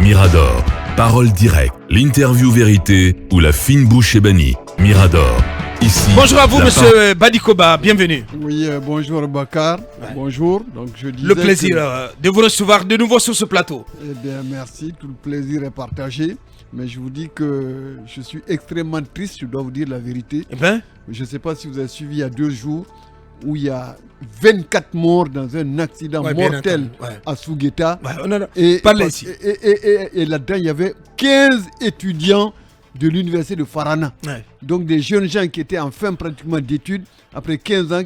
Mirador, parole directe, l'interview vérité ou la fine bouche ébanie. Mirador. Ici, bonjour à vous, monsieur Badi Koba, bienvenue. Oui, bonjour Bakar, bonjour. Donc, je disais le plaisir de vous recevoir de nouveau sur ce plateau. Eh bien, merci, tout le plaisir est partagé. Mais je vous dis que je suis extrêmement triste, je dois vous dire la vérité. Eh bien, je ne sais pas si vous avez suivi il y a 2 jours où il y a 24 morts dans un accident mortel à Sougueta. Et là-dedans, il y avait 15 étudiants de l'université de Farana. Donc des jeunes gens qui étaient en fin pratiquement d'études, après 15 ans,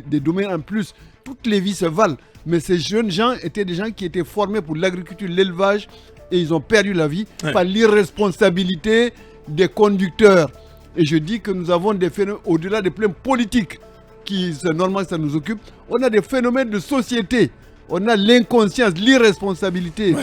des domaines en plus, toutes les vies se valent. Mais ces jeunes gens étaient des gens qui étaient formés pour l'agriculture, l'élevage, et ils ont perdu la vie par l'irresponsabilité des conducteurs. Et je dis que nous avons des phénomènes, au-delà des problèmes politiques, qui c'est normal que ça nous occupe, on a des phénomènes de société. On a l'inconscience, l'irresponsabilité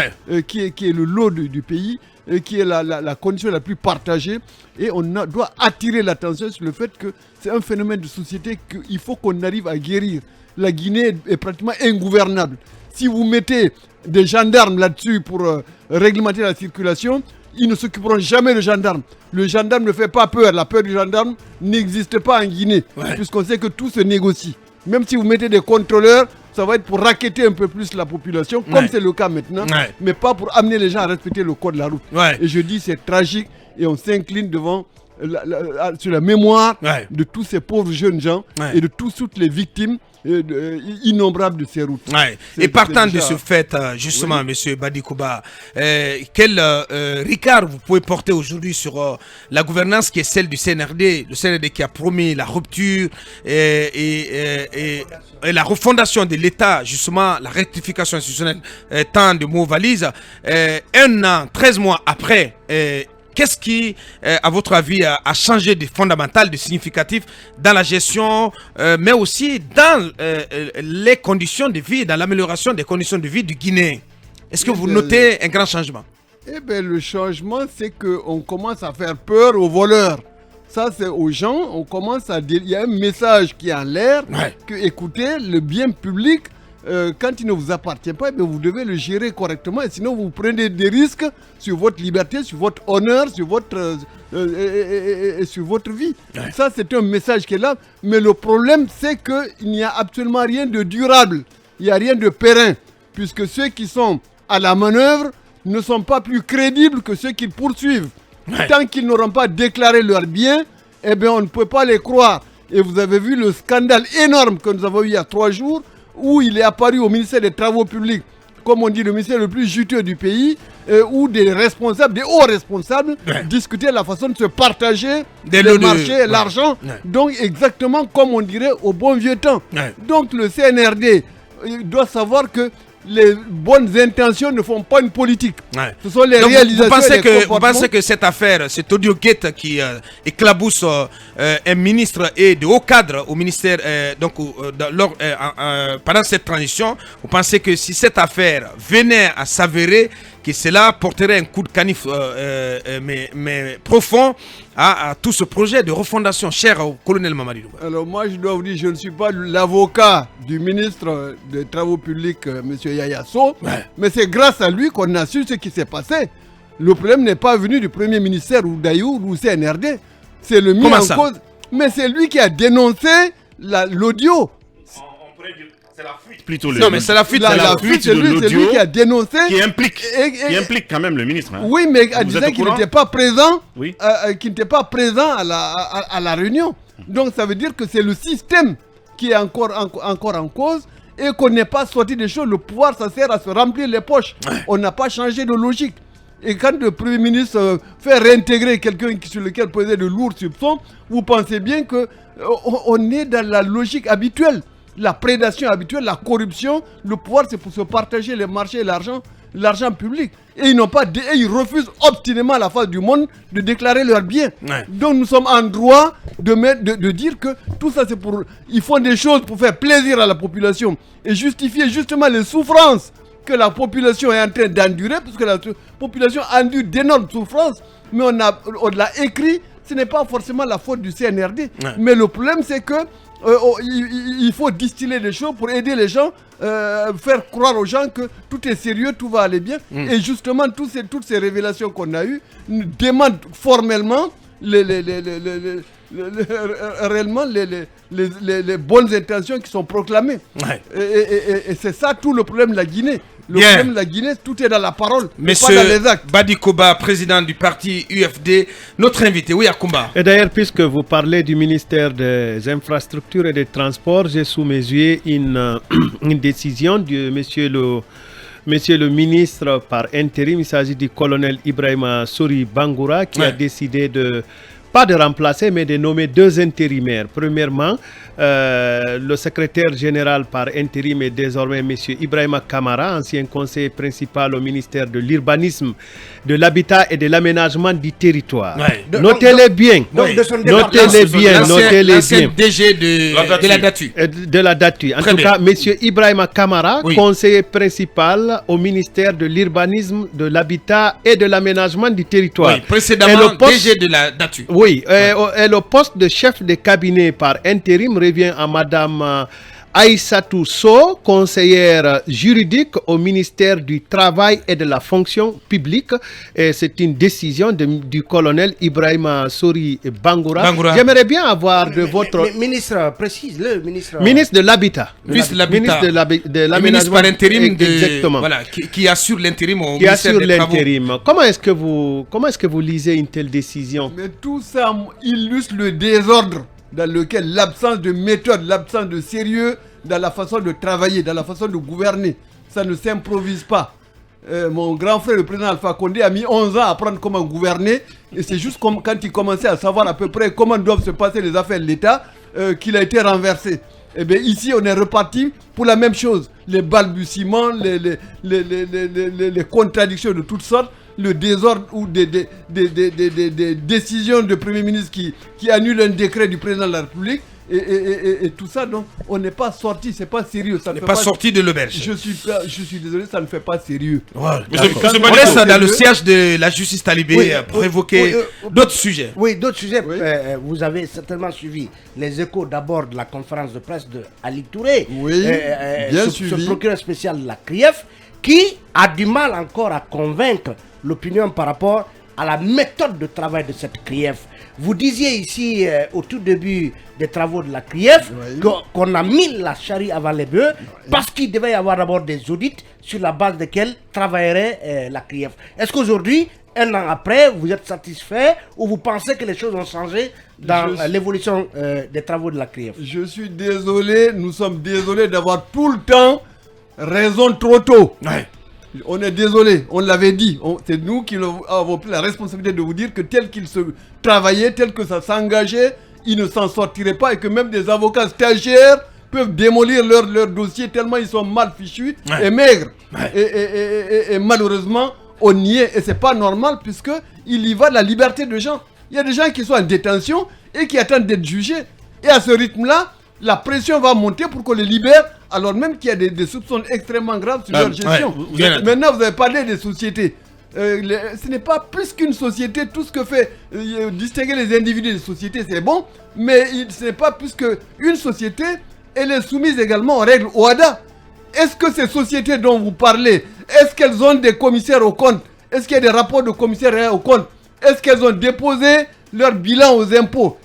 qui est le lot du pays, qui est la condition la plus partagée. Et on doit attirer l'attention sur le fait que c'est un phénomène de société qu'il faut qu'on arrive à guérir. La Guinée est pratiquement ingouvernable. Si vous mettez des gendarmes là-dessus pour réglementer la circulation, ils ne s'occuperont jamais de gendarmes. Le gendarme ne fait pas peur. La peur du gendarme n'existe pas en Guinée, puisqu'on sait que tout se négocie. Même si vous mettez des contrôleurs, ça va être pour racketter un peu plus la population, comme c'est le cas maintenant, mais pas pour amener les gens à respecter le code de la route. Et je dis c'est tragique et on s'incline devant sur la mémoire de tous ces pauvres jeunes gens et de toutes les victimes innombrables de ces routes. Et partant de ce fait, justement, monsieur Badi Koba, quel regard vous pouvez porter aujourd'hui sur la gouvernance qui est celle du CNRD, le CNRD qui a promis la rupture et la refondation de l'État, justement, la rectification institutionnelle, tant de mots valises, 1 an, 13 mois après, qu'est-ce qui, à votre avis, a changé de fondamental, de significatif dans la gestion, mais aussi dans les conditions de vie, dans l'amélioration des conditions de vie du Guinéen? Est-ce que vous notez un grand changement? Eh bien, le changement, c'est qu'on commence à faire peur aux voleurs. Ça, c'est aux gens, il y a un message qui est en l'air, que écoutez, le bien public, quand il ne vous appartient pas, vous devez le gérer correctement, et sinon vous prenez des risques sur votre liberté, sur votre honneur, sur votre vie. Ça, c'est un message qui est là, mais le problème, c'est qu'il n'y a absolument rien de durable, il n'y a rien de périn, puisque ceux qui sont à la manœuvre ne sont pas plus crédibles que ceux qui poursuivent. Tant qu'ils n'auront pas déclaré leurs biens, on ne peut pas les croire. Et vous avez vu le scandale énorme que nous avons eu il y a 3 jours, où il est apparu au ministère des Travaux publics, comme on dit, le ministère le plus juteux du pays, où des responsables, des hauts responsables, discutaient la façon de se partager le marché, l'argent. Donc exactement comme on dirait au bon vieux temps. Donc le CNRD doit savoir que les bonnes intentions ne font pas une politique. Ce sont les réalisations. Vous pensez que cette affaire, cet audio-gate qui éclabousse un ministre et de hauts cadres au ministère, pendant cette transition, vous pensez que si cette affaire venait à s'avérer, que cela porterait un coup de canif mais profond à tout ce projet de refondation cher au colonel Mamadi Doumbouya? Alors moi, je dois vous dire, je ne suis pas l'avocat du ministre des Travaux publics, M. Yaya Sow, mais c'est grâce à lui qu'on a su ce qui s'est passé. Le problème n'est pas venu du premier ministère ou d'Ayour ou CNRD, c'est le mis en cause. Mais c'est lui qui a dénoncé l'audio. C'est la fuite plutôt. Mais c'est la fuite. La fuite de l'audio. C'est lui qui a dénoncé. Qui implique quand même le ministre. Oui, mais il disait qu'il n'était pas présent. Qu'il n'était pas présent à la réunion. Donc ça veut dire que c'est le système qui est encore en cause et qu'on n'est pas sorti des choses. Le pouvoir, ça sert à se remplir les poches. On n'a pas changé de logique. Et quand le Premier ministre fait réintégrer quelqu'un sur lequel posait de lourds soupçons, vous pensez bien qu'on est dans la logique habituelle. La prédation habituelle, la corruption, le pouvoir, c'est pour se partager les marchés et l'argent public. Et ils refusent obstinément à la face du monde de déclarer leurs biens. Donc nous sommes en droit de dire que tout ça, c'est pour... Ils font des choses pour faire plaisir à la population et justifier justement les souffrances que la population est en train d'endurer, parce que la population endure d'énormes souffrances, mais on l'a écrit. Ce n'est pas forcément la faute du CNRD, mais le problème c'est que il faut distiller des choses pour aider les gens, faire croire aux gens que tout est sérieux, tout va aller bien. Et justement, toutes ces révélations qu'on a eues nous demandent formellement réellement les bonnes intentions qui sont proclamées. Et c'est ça tout le problème de la Guinée. Le problème de la Guinée, tout est dans la parole, Monsieur pas dans les actes. Badi Koba, président du parti UFD, notre invité. Oui, Akumba. Et d'ailleurs, puisque vous parlez du ministère des Infrastructures et des Transports, j'ai sous mes yeux une décision de monsieur le ministre par intérim. Il s'agit du colonel Ibrahima Sori Bangoura qui a décidé pas de remplacer, mais de nommer 2 intérimaires. Premièrement, le secrétaire général par intérim est désormais M. Ibrahima Kamara, ancien conseiller principal au ministère de l'Urbanisme, de l'Habitat et de l'Aménagement du territoire. Notez-les bien. Notez-les bien. L'ancien DG de la DATU. De la DATU. En tout cas, M. Ibrahima Kamara, conseiller principal au ministère de l'Urbanisme, de l'Habitat et de l'Aménagement du territoire. Oui, précédemment DG de la DATU. Oui, et le poste de chef de cabinet par intérim revient à Madame Aïssatou Sow, conseillère juridique au ministère du Travail et de la Fonction publique. Et c'est une décision du colonel Ibrahima Sori Bangoura. J'aimerais bien avoir de votre... Ministre, précise-le, ministre... Ministre de l'Habitat. Ministre de l'Aménagement. Ministre par intérim exactement. Voilà, qui assure l'intérim au ministère des Travaux. Comment est-ce que vous lisez une telle décision? Mais tout ça illustre le désordre dans lequel l'absence de méthode, l'absence de sérieux dans la façon de travailler, dans la façon de gouverner, ça ne s'improvise pas. Mon grand frère, le président Alpha Condé, a mis 11 ans à apprendre comment gouverner. Et c'est juste quand il commençait à savoir à peu près comment doivent se passer les affaires de l'État qu'il a été renversé. Et bien ici, on est reparti pour la même chose. Les balbutiements, les contradictions de toutes sortes, le désordre ou des décisions de Premier ministre qui annulent un décret du président de la République. Et tout ça, donc, on n'est pas sorti, c'est pas sérieux. Ça n'est pas sorti de l'auberge. Je suis désolé, ça ne fait pas sérieux. Ouais, on reste dans le siège de la justice talibé pour évoquer d'autres sujets. Oui, d'autres sujets. Vous avez certainement suivi les échos d'abord de la conférence de presse de Ali Touré. Oui, bien suivi. Ce procureur spécial de la CRIEF qui a du mal encore à convaincre l'opinion par rapport à la méthode de travail de cette CRIEF. Vous disiez ici, au tout début des travaux de la CRIEF, qu'on a mis la charrue avant les bœufs, parce qu'il devait y avoir d'abord des audits sur la base desquels travaillerait la CRIEF. Est-ce qu'aujourd'hui, un an après, vous êtes satisfait ou vous pensez que les choses ont changé dans l'évolution des travaux de la CRIEF? Je suis désolé, nous sommes désolés d'avoir tout le temps raison trop tôt. On est désolé, on l'avait dit. C'est nous qui avons pris la responsabilité de vous dire que tel qu'il se travaillait, tel que ça s'engageait, ils ne s'en sortiraient pas et que même des avocats stagiaires peuvent démolir leur dossier tellement ils sont mal fichus et maigres. Et malheureusement, on y est. Et c'est pas normal puisqu'il y va de la liberté de gens. Il y a des gens qui sont en détention et qui attendent d'être jugés. Et à ce rythme-là, la pression va monter pour qu'on les libère, alors même qu'il y a des soupçons extrêmement graves sur leur gestion. Maintenant, vous avez parlé des sociétés. Ce n'est pas plus qu'une société. Tout ce que fait distinguer les individus des sociétés, c'est bon. Mais ce n'est pas plus qu'une société. Elle est soumise également aux règles OHADA. Est-ce que ces sociétés dont vous parlez, est-ce qu'elles ont des commissaires aux comptes? Est-ce qu'il y a des rapports de commissaires aux comptes? Est-ce qu'elles ont déposé leur bilan aux impôts?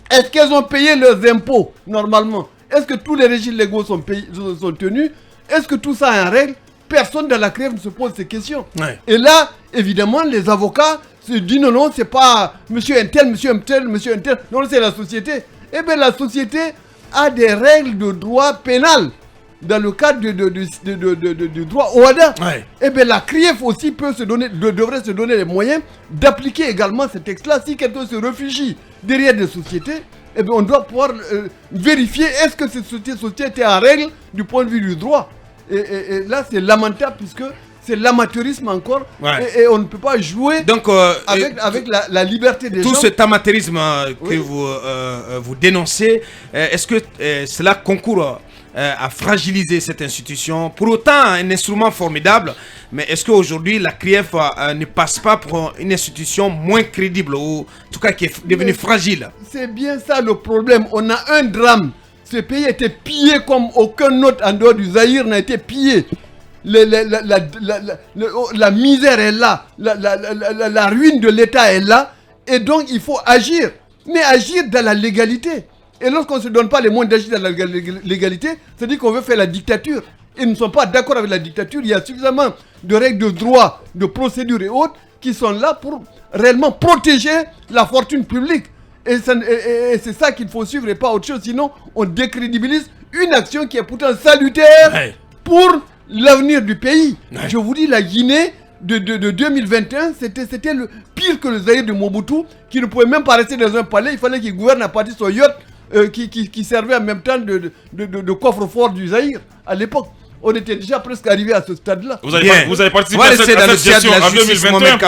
Est-ce qu'elles ont payé leurs impôts normalement? Est-ce que tous les régimes légaux sont tenus? Est-ce que tout ça est en règle? Personne dans la CRIEF ne se pose ces questions. Et là, évidemment, les avocats se disent non, c'est pas monsieur un tel, monsieur un tel, monsieur un tel. Non, c'est la société. Eh bien, la société a des règles de droit pénal dans le cadre du droit OHADA. Eh bien, la CRIEF aussi devrait se donner les moyens d'appliquer également ce texte-là. Si quelqu'un se réfugie derrière des sociétés, eh bien, on doit pouvoir vérifier est-ce que cette société est en règle du point de vue du droit. Et là, c'est lamentable puisque c'est l'amateurisme encore. Et on ne peut pas jouer avec la liberté des gens. Tout cet amateurisme que vous dénoncez, est-ce que cela concourt à fragiliser cette institution? Pour autant, un instrument formidable, mais est-ce qu'aujourd'hui la CRIEF ne passe pas pour une institution moins crédible ou en tout cas qui est devenue fragile? C'est bien ça le problème. On a un drame Ce pays a été pillé comme aucun autre en dehors du Zaïre n'a été pillé. La misère est là, la ruine de l'État est là, et donc il faut agir, mais agir dans la légalité. Et lorsqu'on ne se donne pas les moyens d'agir dans la légalité, c'est-à-dire qu'on veut faire la dictature. Et nous ne sommes pas d'accord avec la dictature. Il y a suffisamment de règles de droit, de procédures et autres qui sont là pour réellement protéger la fortune publique. Et c'est ça qu'il faut suivre et pas autre chose. Sinon, on décrédibilise une action qui est pourtant salutaire pour l'avenir du pays. Je vous dis, la Guinée de 2021, c'était le pire que le Zaïre de Mobutu, qui ne pouvait même pas rester dans un palais. Il fallait qu'il gouverne à partir de son yacht qui servait en même temps de coffre-fort du Zaïre à l'époque. On était déjà presque arrivé à ce stade-là. Vous avez participé à cette gestion en 2021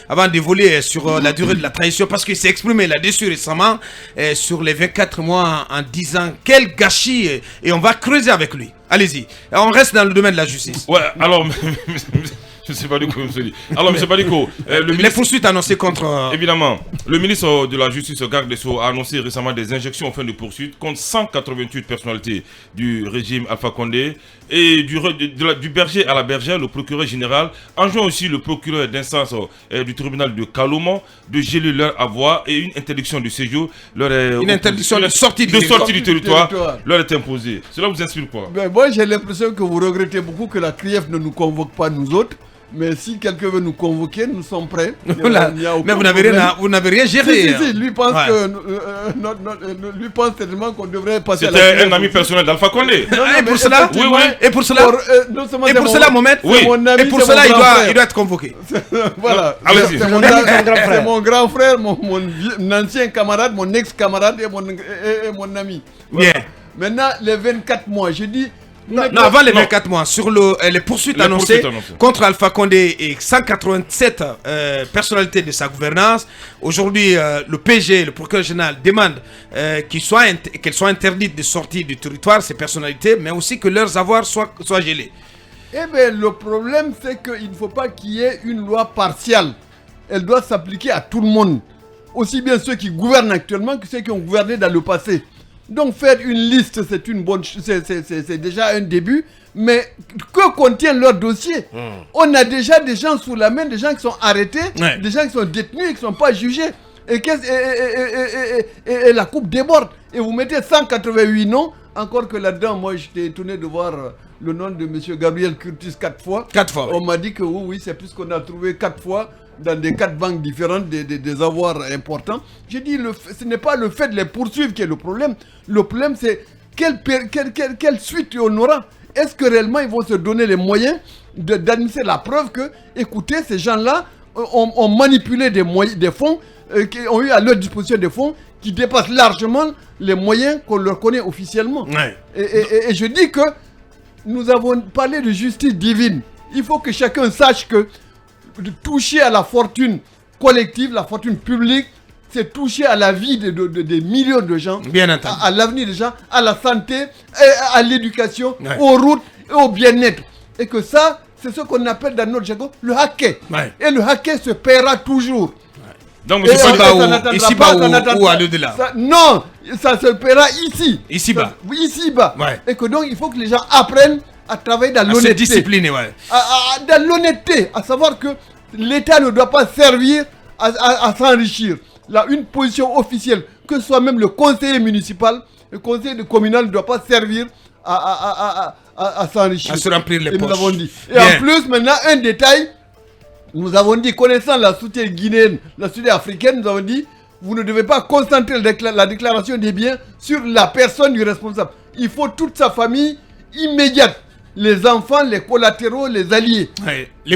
avant de voler sur la durée de la transition, parce qu'il s'est exprimé là-dessus récemment sur les 24 mois en disant quel gâchis, et on va creuser avec lui. Allez-y, on reste dans le domaine de la justice. Ouais, alors... M. Badiko, alors, M. Badiko, les poursuites annoncées contre... Évidemment, le ministre de la Justice, Garde des Sceaux, a annoncé récemment des injections en fin de poursuite contre 188 personnalités du régime Alpha Condé et du berger à la bergère, le procureur général, enjoint aussi le procureur d'instance du tribunal de Kaloma de geler leur avoir et une interdiction de séjour. Une interdiction de sortie du territoire leur est imposée. Cela vous inspire quoi? Moi, j'ai l'impression que vous regrettez beaucoup que la CRIEF ne nous convoque pas, nous autres. Mais si quelqu'un veut nous convoquer, nous sommes prêts. Mais vous n'avez rien géré. Si, lui pense lui pense tellement qu'on devrait passer à la C'était un ami personnel d'Alpha Condé. Et pour cela, et pour cela, Mohamed, et pour cela, il doit être convoqué. Voilà. C'est mon grand frère, mon ancien camarade, mon ex-camarade et mon ami. Bien. Maintenant, les 24 mois, j'ai dit... Non, avant les 24 mois, sur les poursuites annoncées contre Alpha Condé et 187 personnalités de sa gouvernance. Aujourd'hui, le PG, le procureur général, demande qu'elles soient interdites de sortir du territoire, ces personnalités, mais aussi que leurs avoirs soient gelés. Eh bien, le problème, c'est qu'il ne faut pas qu'il y ait une loi partiale. Elle doit s'appliquer à tout le monde. Aussi bien ceux qui gouvernent actuellement que ceux qui ont gouverné dans le passé. Donc faire une liste, c'est une bonne, c'est déjà un début, mais que contient leur dossier? On a déjà des gens sous la main, des gens qui sont arrêtés, des gens qui sont détenus et qui ne sont pas jugés. Et la coupe déborde. Et vous mettez 188 noms, encore que là-dedans, moi j'étais étonné de voir le nom de M. Gabriel Curtis 4 fois. 4 fois. On m'a dit que oui, c'est plus qu'on a trouvé 4 fois dans des 4 banques différentes des avoirs importants. J'ai dit, ce n'est pas le fait de les poursuivre qui est le problème. Le problème, c'est quelle suite on aura. Est-ce que réellement ils vont se donner les moyens d'administrer la preuve que, écoutez, ces gens-là ont manipulé des fonds, qui ont eu à leur disposition des fonds qui dépassent largement les moyens qu'on leur connaît officiellement. Et je dis que nous avons parlé de justice divine. Il faut que chacun sache que de toucher à la fortune collective, la fortune publique, c'est toucher à la vie des millions de gens, bien entendu, à l'avenir des gens, à la santé, à l'éducation, aux routes et au bien-être. Et que ça, c'est ce qu'on appelle dans notre jargon le hacké. Et le hacké se paiera toujours. Donc, ici-bas ou à l'au-delà? Non, ça se paiera ici. Ici-bas. Ici-bas. Et que donc, il faut que les gens apprennent à travailler dans l'honnêteté. À se discipliner, dans l'honnêteté, à savoir que l'État ne doit pas servir à s'enrichir. Là, une position officielle, que ce soit même le conseiller municipal, le conseiller communal ne doit pas servir à s'enrichir. À se remplir les poches. Nous avons dit. Et en plus, maintenant, un détail, nous avons dit, connaissant la société guinéenne, la société africaine, nous avons dit, vous ne devez pas concentrer la déclaration des biens sur la personne du responsable. Il faut toute sa famille immédiate. Les enfants, les collatéraux, les alliés.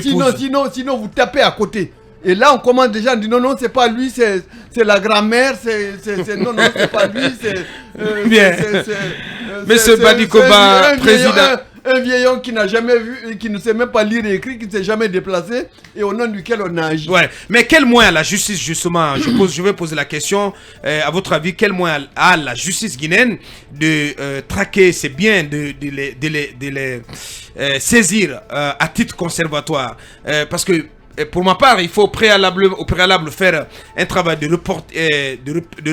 Sinon, vous tapez à côté. Et là, on commence déjà à dire non, c'est pas lui, c'est la grand-mère, non, c'est pas lui, c'est... Bien. Monsieur Badikoba, président... Un vieillon qui n'a jamais vu, qui ne sait même pas lire et écrire, qui ne s'est jamais déplacé, et au nom duquel on a agi. Mais quel moyen la justice, justement, je vais poser la question, à votre avis, quel moyen a la justice guinéenne de traquer ces biens, de les saisir à titre conservatoire? Parce que pour ma part, il faut au préalable faire un travail de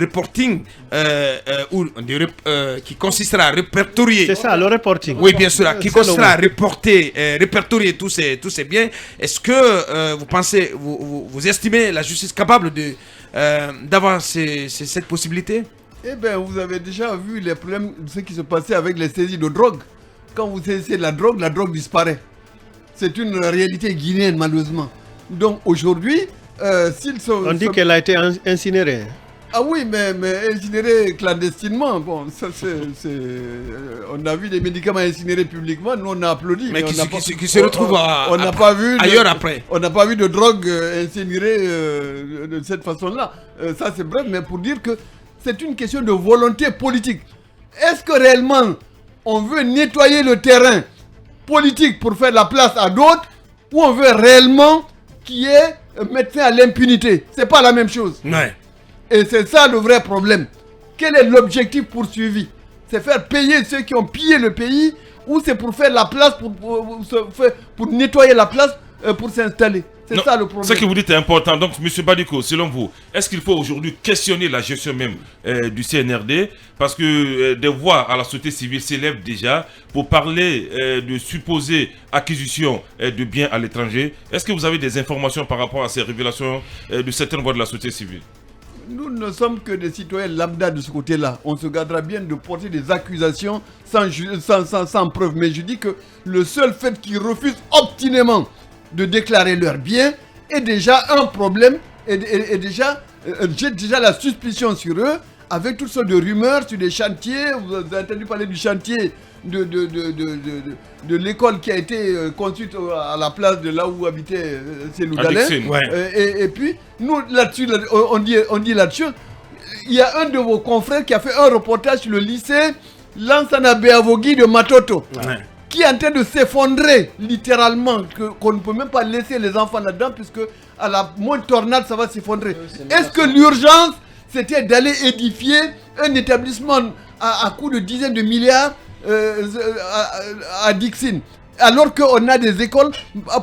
reporting qui consistera à répertorier. C'est ça, le reporting. Oui, bien sûr, qui consistera à répertorier tous ces biens. Est-ce que vous pensez, vous estimez la justice capable d'avoir cette possibilité? Eh bien, vous avez déjà vu les problèmes de ce qui se passait avec les saisies de drogue. Quand vous saisissez la drogue disparaît. C'est une réalité guinéenne, malheureusement. Donc aujourd'hui, s'ils sont... On dit qu'elle a été incinérée. Ah oui, mais incinérée clandestinement, bon, ça c'est... on a vu des médicaments incinérés publiquement, nous on a applaudi. Mais qui se retrouvent ailleurs après. On n'a pas vu de drogue incinérée de cette façon-là. Ça c'est bref, mais pour dire que c'est une question de volonté politique. Est-ce que réellement on veut nettoyer le terrain politique pour faire la place à d'autres, ou on veut réellement qu'il y ait mettre fin à l'impunité? C'est pas la même chose. Ouais. Et c'est ça le vrai problème. Quel est l'objectif poursuivi? C'est faire payer ceux qui ont pillé le pays, ou c'est pour faire la place, pour nettoyer la place, pour s'installer? C'est ça le problème. Ce que vous dites est important. Donc, M. Badiko, selon vous, est-ce qu'il faut aujourd'hui questionner la gestion même du CNRD? Parce que des voix à la société civile s'élèvent déjà pour parler de supposée acquisition de biens à l'étranger. Est-ce que vous avez des informations par rapport à ces révélations de certaines voix de la société civile? Nous ne sommes que des citoyens lambda de ce côté-là. On se gardera bien de porter des accusations sans preuve. Mais je dis que le seul fait qu'ils refusent obstinément de déclarer leurs biens est déjà un problème et déjà j'ai déjà la suspicion sur eux, avec toutes sortes de rumeurs sur des chantiers. Vous avez entendu parler du chantier de l'école qui a été construite à la place de là où habitait Céloudalin. Et puis nous là-dessus, on dit là-dessus, il y a un de vos confrères qui a fait un reportage sur le lycée Lansana Beavogi de Matoto. Ouais. Qui est en train de s'effondrer littéralement, qu'on ne peut même pas laisser les enfants là-dedans, puisque à la moindre tornade ça va s'effondrer. Est-ce que l'urgence c'était d'aller édifier un établissement à coût de dizaines de milliards à Dixine, alors qu'on a des écoles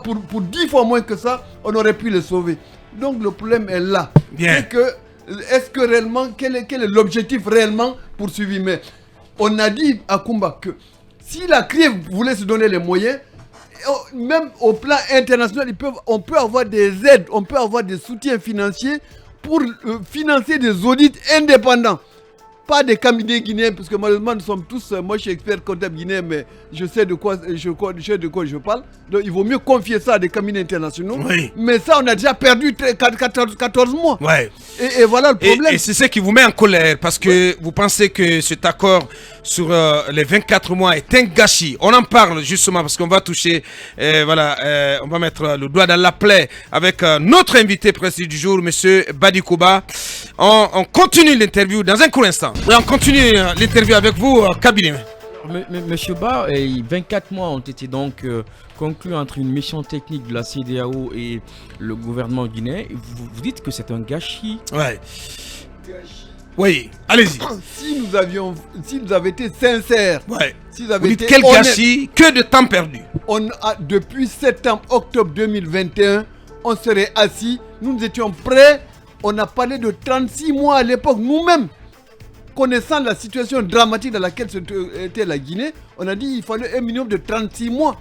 pour 10 fois moins que ça, on aurait pu les sauver? Donc le problème est là. Est-ce que réellement, quel est l'objectif réellement poursuivi? Mais on a dit à Kumba que si la CRIEF voulait se donner les moyens, même au plan international, on peut avoir des aides, on peut avoir des soutiens financiers pour financer des audits indépendants. Pas des cabinets guinéens, parce que malheureusement nous sommes tous, moi je suis expert comptable guinéen, mais je sais de quoi je parle. Donc il vaut mieux confier ça à des cabinets internationaux. Oui. Mais ça on a déjà perdu 14 mois. Ouais. Et voilà le problème. Et c'est ce qui vous met en colère, parce que vous pensez que cet accord sur les 24 mois est un gâchis. On en parle justement parce qu'on va toucher, on va mettre le doigt dans la plaie avec notre invité précis du jour, M. Badikouba. On continue l'interview dans un court instant. Oui, on continue l'interview avec vous, cabinet. Monsieur Ba, 24 mois ont été donc conclus entre une mission technique de la CEDEAO et le gouvernement guinéen. Vous dites que c'est un gâchis. Ouais. Oui, allez-y. Si nous avions été sincères, vous dites quel gâchis, que de temps perdu. Depuis septembre-octobre 2021, on serait assis, nous étions prêts. On a parlé de 36 mois à l'époque, nous-mêmes. Connaissant la situation dramatique dans laquelle était la Guinée, on a dit qu'il fallait un minimum de 36 mois.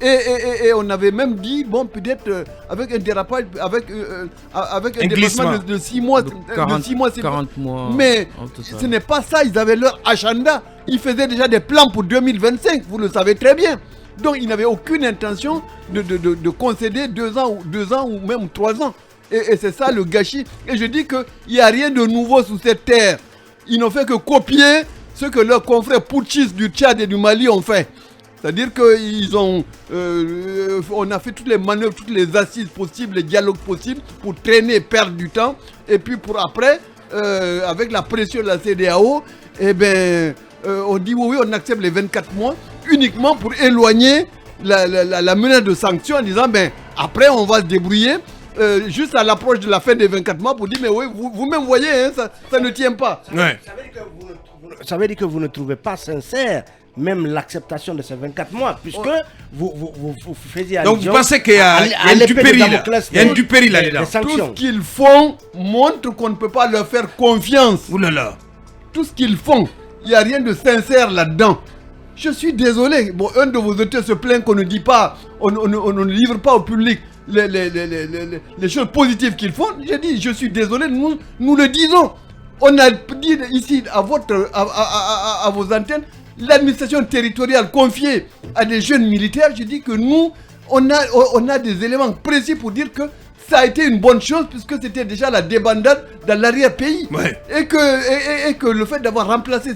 Et on avait même dit, bon, peut-être avec un dérapage, avec un dépassement de 6 mois. De 40 mois. Mais ce n'est pas ça, ils avaient leur agenda. Ils faisaient déjà des plans pour 2025, vous le savez très bien. Donc ils n'avaient aucune intention de concéder 2 ans ou même 3 ans. Et c'est ça le gâchis. Et je dis qu'il n'y a rien de nouveau sous cette terre. Ils n'ont fait que copier ce que leurs confrères putschistes du Tchad et du Mali ont fait. C'est-à-dire qu'on a fait toutes les manœuvres, toutes les assises possibles, les dialogues possibles pour traîner, perdre du temps. Et puis pour après, avec la pression de la CEDEAO, on dit oui, on accepte les 24 mois uniquement pour éloigner la menace de sanctions en disant après on va se débrouiller. Juste à l'approche de la fin des 24 mois pour dire mais oui, vous-même voyez, hein, ça ne tient pas. Ouais. Ça veut dire que vous ça veut dire que vous ne trouvez pas sincère même l'acceptation de ces 24 mois, puisque vous faisiez allusion. Donc vous pensez qu'il y a du péril, il y a du péril là-dedans. Tout ce qu'ils font montre qu'on ne peut pas leur faire confiance. Oulala. Tout ce qu'ils font, il n'y a rien de sincère là-dedans. Je suis désolé. Bon, un de vos auteurs se plaint qu'on ne dit pas, on ne livre pas au public les choses positives qu'ils font. J'ai dit, je suis désolé, nous le disons. On a dit ici à vos antennes, l'administration territoriale confiée à des jeunes militaires. Je dis que nous, on a des éléments précis pour dire que ça a été une bonne chose puisque c'était déjà la débandade dans l'arrière-pays. Ouais. Et que le fait d'avoir remplacé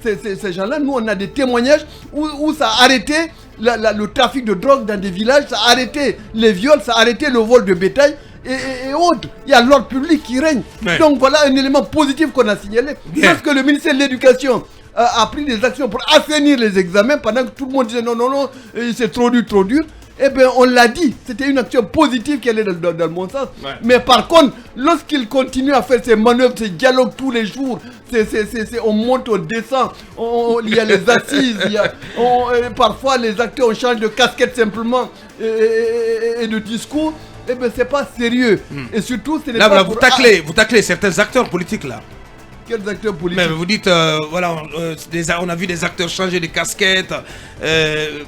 ces gens-là, nous on a des témoignages où ça a arrêté le trafic de drogue dans des villages, ça a arrêté les viols, ça a arrêté le vol de bétail et autres. Il y a l'ordre public qui règne. Ouais. Donc voilà un élément positif qu'on a signalé. Parce que le ministère de l'Éducation a pris des actions pour assainir les examens pendant que tout le monde disait non, c'est trop dur. Eh bien, on l'a dit, c'était une action positive qui allait dans le bon sens. Ouais. Mais par contre, lorsqu'il continue à faire ces manœuvres, ces dialogues tous les jours, on monte, on descend, il y a les assises, parfois les acteurs changent de casquette simplement et de discours. Eh bien, c'est pas sérieux. Et surtout, ce n'est pas vous taclez certains acteurs politiques là. Quels acteurs politiques? Mais vous dites, voilà, on a vu des acteurs changer de casquette,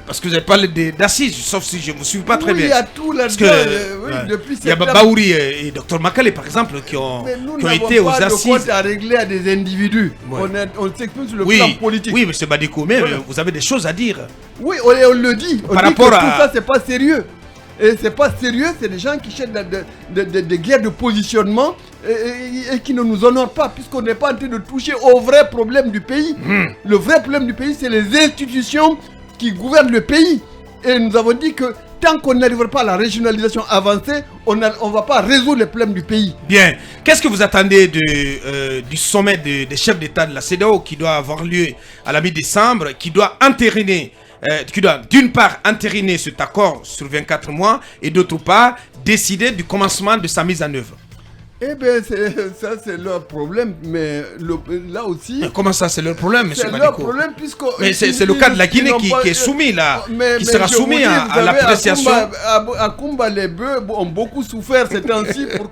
parce que vous avez parlé d'assises, sauf si je ne me suis pas très bien. Il y a tout là-dedans. Depuis il y a Baouri et Dr Makale, par exemple, qui ont été aux assises. Nous n'avons pas de compte à régler à des individus. Ouais. On s'exprime sur le plan politique. Oui, M. Badikou, mais vous avez des choses à dire. Oui, on le dit. On dit que tout ça, c'est pas sérieux. Et c'est pas sérieux, c'est des gens qui cherchent des guerres de positionnement et qui ne nous honorent pas, puisqu'on n'est pas en train de toucher au vrai problème du pays. Le vrai problème du pays, c'est les institutions qui gouvernent le pays. Et nous avons dit que tant qu'on n'arrivera pas à la régionalisation avancée, on ne va pas résoudre les problèmes du pays. Bien. Qu'est-ce que vous attendez du sommet des chefs d'État de la CEDEAO qui doit avoir lieu à la mi-décembre, qui doit entériner qui doit d'une part entériner cet accord sur 24 mois et d'autre part décider du commencement de sa mise en œuvre? Eh bien, ça c'est leur problème, mais là aussi... Mais comment ça c'est leur problème, M. Badikou? C'est leur problème puisque... Mais c'est le cas de la Guinée qui est soumis là, qui sera soumis à l'appréciation. À Kumba, les bœufs ont beaucoup souffert ces temps-ci pour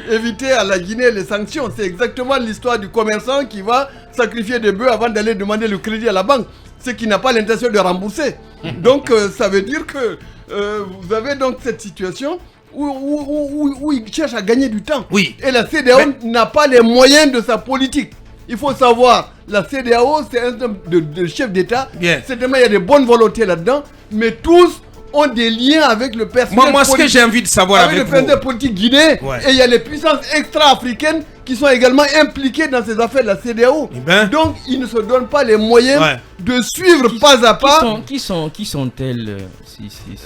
éviter à la Guinée les sanctions. C'est exactement l'histoire du commerçant qui va sacrifier des bœufs avant d'aller demander le crédit à la banque, ce qui n'a pas l'intention de rembourser. Donc ça veut dire que vous avez donc cette situation où il cherche à gagner du temps. Oui. Et la CEDEAO n'a pas les moyens de sa politique. Il faut savoir, la CEDEAO, c'est un de chef d'État. Certainement, il y a des bonnes volontés là-dedans, mais tous ont des liens avec le personnel politique. Moi, ce que j'ai envie de savoir avec le personnel politique guinéen, et il y a les puissances extra-africaines qui sont également impliquées dans ces affaires de la CEDEAO. Donc, ils ne se donnent pas les moyens de suivre pas à pas. Qui sont-elles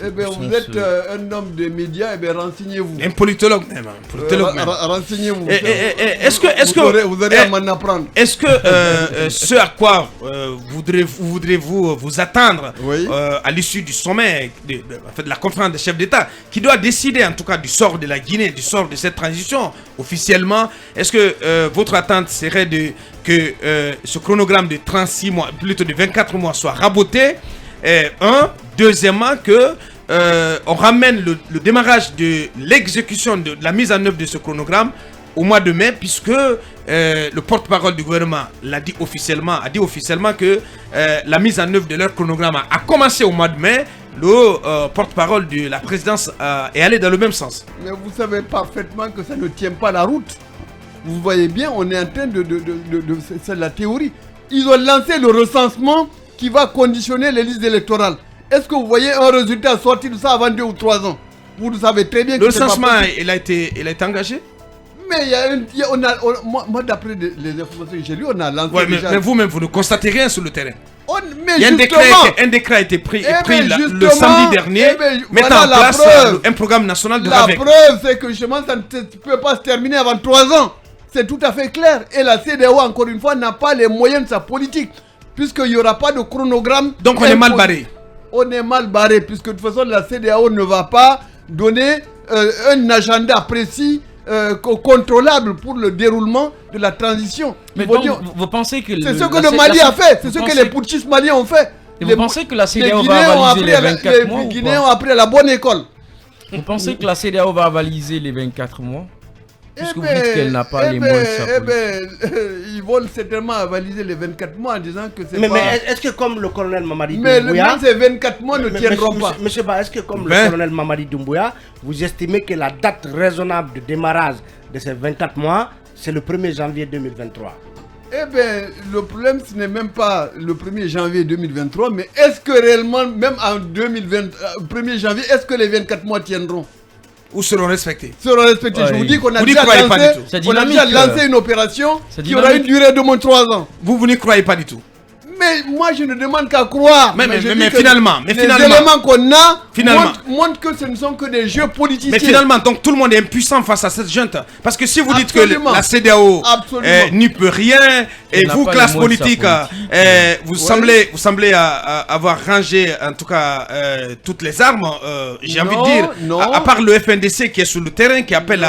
Eh bien, vous êtes un homme de médias, eh bien, renseignez-vous. Un politologue même. Renseignez-vous. Est-ce que vous aurez à m'en apprendre. Est-ce que ce à quoi voudrez-vous vous attendre à l'issue du sommet de la conférence des chefs d'État, qui doit décider en tout cas du sort de la Guinée, du sort de cette transition officiellement? Est-ce que votre attente serait que ce chronogramme de 36 mois, plutôt de 24 mois soit raboté? Deuxièmement, que on ramène le démarrage de l'exécution de la mise en œuvre de ce chronogramme au mois de mai, puisque le porte-parole du gouvernement a dit officiellement que la mise en œuvre de leur chronogramme a commencé au mois de mai. Le porte-parole de la présidence est allé dans le même sens. Mais vous savez parfaitement que ça ne tient pas la route. Vous voyez bien, on est en train c'est la théorie. Ils ont lancé le recensement qui va conditionner les listes électorales. Est-ce que vous voyez un résultat sorti de ça avant 2 ou 3 ans? Vous le savez très bien que le recensement, il a été engagé? Mais moi d'après les informations que j'ai lues, on a lancé déjà... Mais vous-même, vous ne constatez rien sur le terrain. Il y a un décret a été pris le samedi dernier, mettant en place un programme national de RAVEC. La preuve, c'est que justement, ça ne peut pas se terminer avant 3 ans. C'est tout à fait clair. Et la CEDEAO, encore une fois, n'a pas les moyens de sa politique, puisqu'il n'y aura pas de chronogramme. Donc on est mal barré. On est mal barré, puisque de toute façon, la CEDEAO ne va pas donner un agenda précis contrôlable pour le déroulement de la transition. Mais donc, vous pensez que... C'est ce que le Mali a fait, c'est ce que les putschistes maliens ont fait. Vous pensez que la CEDEAO va avaliser les 24 mois? Les Guinéens ont appris à la bonne école. Vous pensez que la CEDEAO va avaliser les 24 mois? Puisque vous dites qu'elle n'a pas les moyens de sa politique. Ils vont certainement avaliser les 24 mois en disant que c'est pas... Mais est-ce que comme le colonel Mamadi Mais Doumbouya... ces 24 mois ne tiendront pas. Monsieur Ba, est-ce que comme le colonel Mamadi Doumbouya, vous estimez que la date raisonnable de démarrage de ces 24 mois, c'est le 1er janvier 2023? Eh bien, le problème, ce n'est même pas le 1er janvier 2023, mais est-ce que réellement, même en 1er janvier, est-ce que les 24 mois tiendront? Ou seront respectés? Seront respectés. Je vous dis qu'on a déjà lancé une opération qui aura une durée de moins de 3 ans. Vous n'y croyez pas du tout? Mais moi, je ne demande qu'à croire. Mais finalement, les éléments qu'on a montrent que ce ne sont que des jeux politiciens. Mais finalement, donc tout le monde est impuissant face à cette junte. Parce que si vous dites que la CEDEAO n'y peut rien, et vous, classe politique, vous semblez avoir rangé en tout cas toutes les armes, j'ai envie de dire, à part le FNDC qui est sur le terrain, qui appelle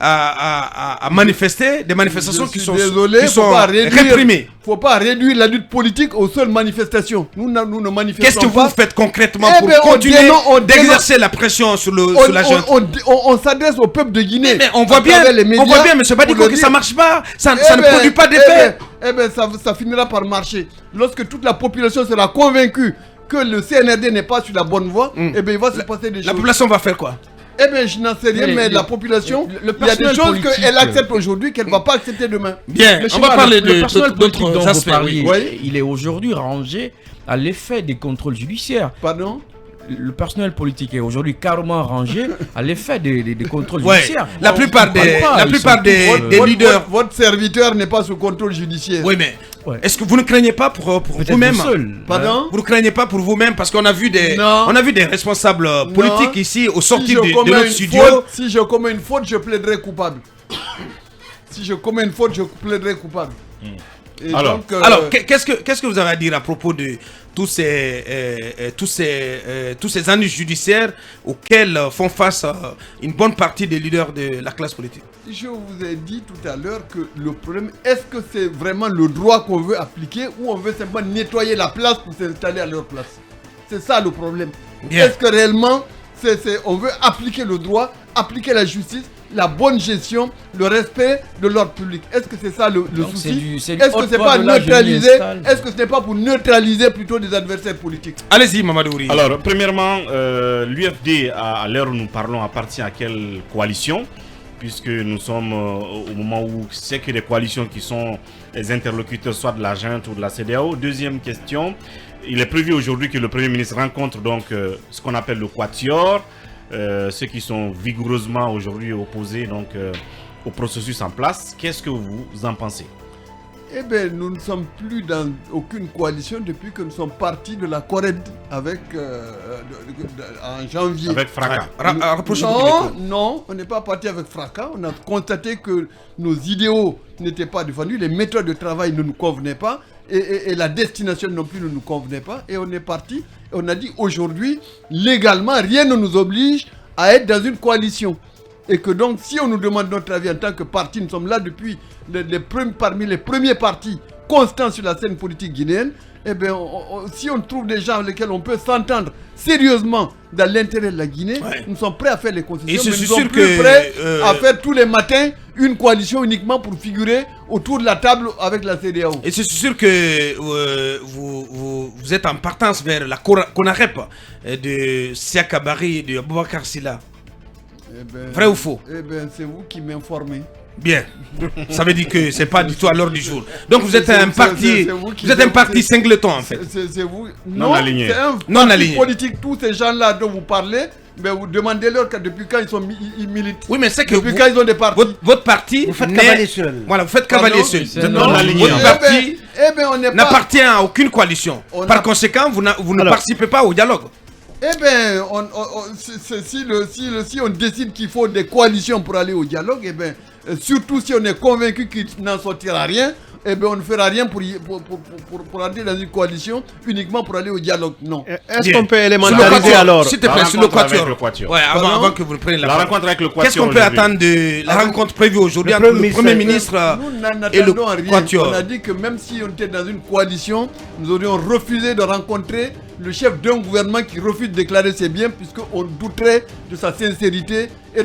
à manifester, des manifestations qui sont réprimées. Il ne faut pas réduire la lutte politique aux seules manifestations. Nous ne manifestons pas. Qu'est-ce que vous faites concrètement pour continuer d'exercer la pression sur la junte? On s'adresse au peuple de Guinée. Mais on voit bien, M. Badiko, que ça ne marche pas. Ça ne produit pas d'effet. Eh bien, ça finira par marcher. Lorsque toute la population sera convaincue que le CNRD n'est pas sur la bonne voie, eh bien, il va se passer des choses. La population va faire quoi? Eh bien, je n'en sais rien, mais la population, il y a des choses qu'elle accepte aujourd'hui qu'elle ne va pas accepter demain. Bien, on va parler de personnel politique dont vous parliez. Oui. Il est aujourd'hui rangé à l'effet des contrôles judiciaires. Pardon? Le personnel politique est aujourd'hui carrément rangé à l'effet des contrôles judiciaires. La plupart des leaders... Votre serviteur n'est pas sous contrôle judiciaire. Oui, mais est-ce que vous ne craignez pas pour vous-même? Pardon? Vous ne craignez pas pour vous-même? Parce qu'on a vu des responsables politiques ici au sortir de notre studio. Si je commets une faute, je plaiderai coupable. Si je commets une faute, je plaiderai coupable. Alors, qu'est-ce que vous avez à dire à propos de tous ces ennuis judiciaires auxquels font face une bonne partie des leaders de la classe politique? Je vous ai dit tout à l'heure que le problème, est-ce que c'est vraiment le droit qu'on veut appliquer ou on veut simplement nettoyer la place pour s'installer à leur place? C'est ça le problème. Est-ce que réellement on veut appliquer le droit, appliquer la justice, la bonne gestion, le respect de l'ordre public? Est-ce que c'est ça le souci? Est-ce que c'est pas neutraliser? Est-ce que ce n'est pas pour neutraliser plutôt des adversaires politiques? Allez-y, Mamadou Ouri. Alors, premièrement, l'UFD, à l'heure où nous parlons, appartient à quelle coalition? Puisque nous sommes au moment où c'est que les coalitions qui sont les interlocuteurs soit de la junte ou de la CEDEAO. Deuxième question, il est prévu aujourd'hui que le Premier ministre rencontre donc ce qu'on appelle le Quatuor, ceux qui sont vigoureusement aujourd'hui opposés donc, au processus en place. Qu'est-ce que vous en pensez? Eh bien, nous ne sommes plus dans aucune coalition depuis que nous sommes partis de la Corée avec en janvier. Avec fracas. Non, on n'est pas parti avec fracas. On a constaté que nos idéaux n'étaient pas défendus, les méthodes de travail ne nous convenaient pas et la destination non plus ne nous convenait pas. Et on est parti et on a dit aujourd'hui, légalement, rien ne nous oblige à être dans une coalition. Et que donc, si on nous demande notre avis en tant que parti, nous sommes là depuis parmi les premiers partis constants sur la scène politique guinéenne. Eh bien, si on trouve des gens avec lesquels on peut s'entendre sérieusement dans l'intérêt de la Guinée, nous sommes prêts à faire les concessions, mais nous sommes plus prêts à faire tous les matins une coalition uniquement pour figurer autour de la table avec la CEDEAO. Et c'est sûr que vous êtes en partance vers la CONAREP de Siaka Barry et de Aboubacar Silla. Vrai ou faux? Eh bien, c'est vous qui m'informez. Bien. Ça veut dire que c'est pas du tout à l'ordre du jour. Donc vous êtes un parti singleton en fait. C'est vous. Non aligné. C'est un parti politique. Tous ces gens-là dont vous parlez, mais vous demandez-leur depuis quand ils sont milités. Oui, mais c'est que depuis quand ils ont des partis. Votre parti, vous faites cavalier seul. Voilà, vous faites cavalier seul. Non aligné. Votre parti n'appartient à aucune coalition. Par conséquent, vous ne participez pas au dialogue. Eh bien, si on décide qu'il faut des coalitions pour aller au dialogue, eh bien, surtout si on est convaincu qu'il n'en sortira rien, eh bien, on ne fera rien pour entrer dans une coalition uniquement pour aller au dialogue. Non. Est-ce qu'on peut élémentariser alors? S'il te plaît, sur le Quatuor. Ouais, avant que vous le preniez la rencontre avec le Quatuor. Qu'est-ce qu'on peut attendre de la rencontre prévue aujourd'hui entre le Premier ministre et le Quatuor? On a dit que même si on était dans une coalition, nous aurions refusé de rencontrer le chef d'un gouvernement qui refuse de déclarer ses biens puisqu'on douterait de sa sincérité et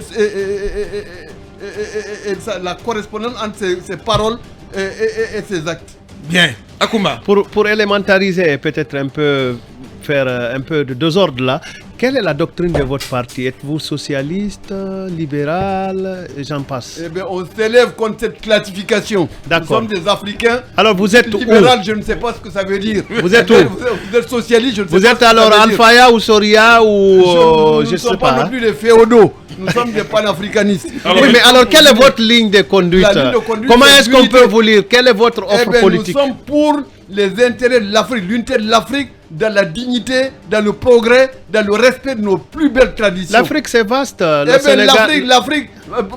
la correspondance entre ses paroles et ses actes. Bien. Akoumba. Pour élémentariser et peut-être un peu faire un peu de désordre là, quelle est la doctrine de votre parti? Êtes-vous socialiste, libéral, et j'en passe? Eh bien, on s'élève contre cette classification. D'accord. Nous sommes des Africains. Alors vous êtes libéral, je ne sais pas ce que ça veut dire. Vous êtes où? Vous êtes socialiste, je ne sais pas. Vous êtes alors Alfaya ou Soria ou je ne sais pas non plus les féodaux. Nous sommes des panafricanistes. Oui, mais alors quelle est votre ligne de conduite? Comment est-ce qu'on peut vous lire? Quelle est votre offre politique? Nous sommes pour les intérêts de l'Afrique, l'unité de l'Afrique, dans la dignité, dans le progrès, dans le respect de nos plus belles traditions. L'Afrique c'est vaste. L'Afrique,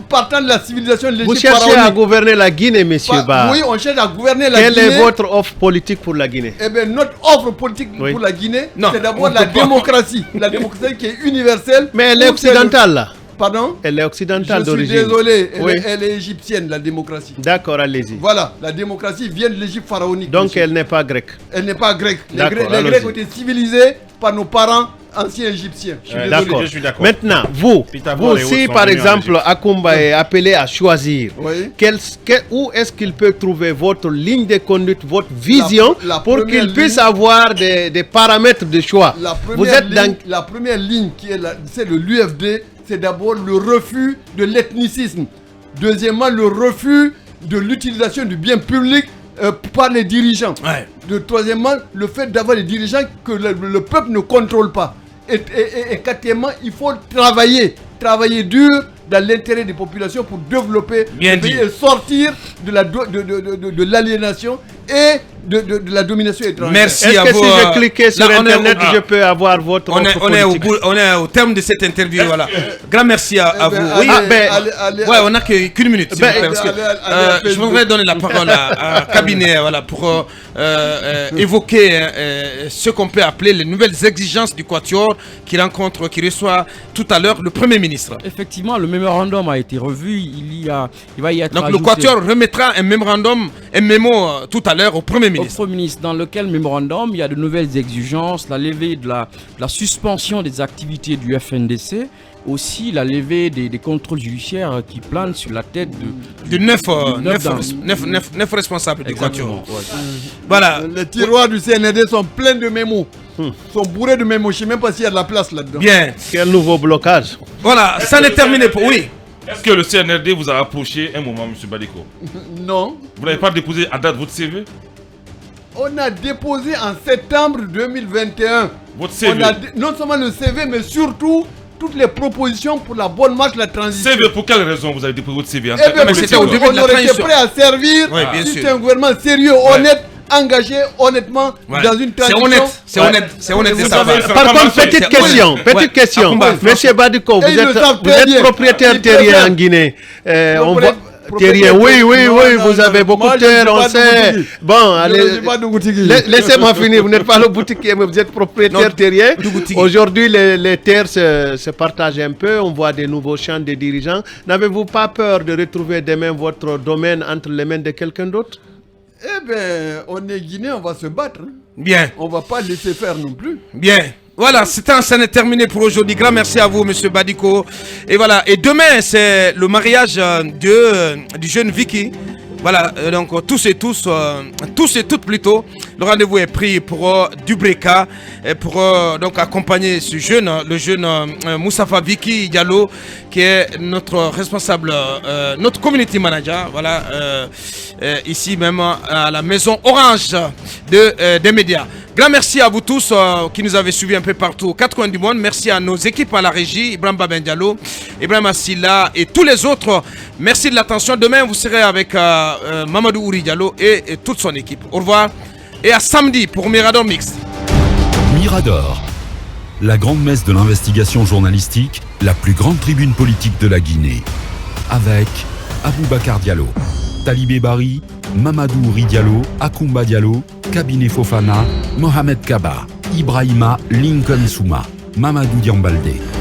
partant de la civilisation de l'Égypte. Vous cherchez à gouverner la Guinée, messieurs Ba. Oui, on cherche à gouverner la Guinée. Quelle est votre offre politique pour la Guinée? Eh bien, notre offre politique pour la Guinée, c'est d'abord la démocratie. La démocratie qui est universelle. Mais elle est occidentale là. Pardon? Elle est occidentale d'origine. Je suis désolé, elle est égyptienne, la démocratie. D'accord, allez-y. Voilà, la démocratie vient de l'Égypte pharaonique. Donc elle n'est pas grecque. Elle n'est pas grecque. Les Grecs ont été civilisés par nos parents anciens égyptiens. Je suis d'accord. Maintenant, vous si par exemple Akoumba est appelé à choisir, où est-ce qu'il peut trouver votre ligne de conduite, votre vision pour qu'il puisse avoir des paramètres de choix? La première ligne c'est l'UFD. C'est d'abord le refus de l'ethnicisme. Deuxièmement, le refus de l'utilisation du bien public par les dirigeants. Troisièmement, le fait d'avoir des dirigeants que le peuple ne contrôle pas. Et quatrièmement, il faut travailler dur dans l'intérêt des populations pour développer le pays et sortir de l'aliénation et de la domination étrangère. Merci à vous. Est-ce que si je cliquais sur Internet, je peux avoir votre on est au terme de cette interview. Voilà. Grand merci à vous. On n'a qu'une minute. Je voudrais donner la parole à Cabinet pour évoquer ce qu'on peut appeler les nouvelles exigences du Quatuor qui reçoit tout à l'heure le Premier ministre. Effectivement, le mémorandum a été revu. Il va y être donc le Quatuor remettra un mémo tout à l'heure au Premier ministre. Au Premier ministre, dans lequel mémorandum il y a de nouvelles exigences, la levée de la suspension des activités du FNDC, aussi la levée des contrôles judiciaires qui planent sur la tête de 9 responsables du Quatuor. Voilà. Les tiroirs du CNRD sont pleins de mémos. Sont bourrés de mémos. Je ne sais même pas s'il y a de la place là-dedans. Bien. Quel nouveau blocage. Voilà, ça n'est terminé pour... Oui. Est-ce que le CNRD vous a approché un moment, M. Badiko? Non. Vous n'avez pas déposé à date votre CV? On a déposé en septembre 2021. Votre CV? Non seulement le CV, mais surtout toutes les propositions pour la bonne marche de la transition. CV, pour quelle raison vous avez déposé votre CV? On aurait été prêt à servir. Si c'est un gouvernement sérieux, honnête, engagé honnêtement dans une transition. C'est honnête de savoir. Par contre, petite question. Monsieur Badiko, vous êtes propriétaire terrien en Guinée. Terrien, oui, vous avez beaucoup de terres, on sait. Bon, allez, laissez-moi finir. Vous n'êtes pas le boutiquier, mais vous êtes propriétaire terrien. Aujourd'hui, les terres se partagent un peu. On voit des nouveaux champs de dirigeants. N'avez-vous pas peur de retrouver demain votre domaine entre les mains de quelqu'un d'autre? Eh bien, on est Guinéen, on va se battre. Bien. On ne va pas laisser faire non plus. Bien. Voilà, ça n'est terminé pour aujourd'hui. Grand merci à vous, Monsieur Badiko. Et voilà, et demain, c'est le mariage du jeune Vicky. Voilà, donc tous et toutes plutôt, le rendez-vous est pris pour Dubreka et pour donc accompagner ce jeune, le jeune Moussafa Vicky Diallo, qui est notre responsable, notre community manager, voilà, ici même à la maison Orange des médias. Grand merci à vous tous qui nous avez suivis un peu partout aux quatre coins du monde. Merci à nos équipes à la régie, Ibrahim Baben Diallo, Ibrahim Assila et tous les autres. Merci de l'attention. Demain, vous serez avec Mamadou Ouri Diallo et toute son équipe. Au revoir et à samedi pour Mirador Mix. Mirador, la grande messe de l'investigation journalistique, la plus grande tribune politique de la Guinée. Avec Aboubacar Diallo, Talibé Bari Mamadou Ridiallo, Akoumba Diallo, Kabinet Fofana, Mohamed Kaba, Ibrahima Lincoln Souma, Mamadou Diambalde.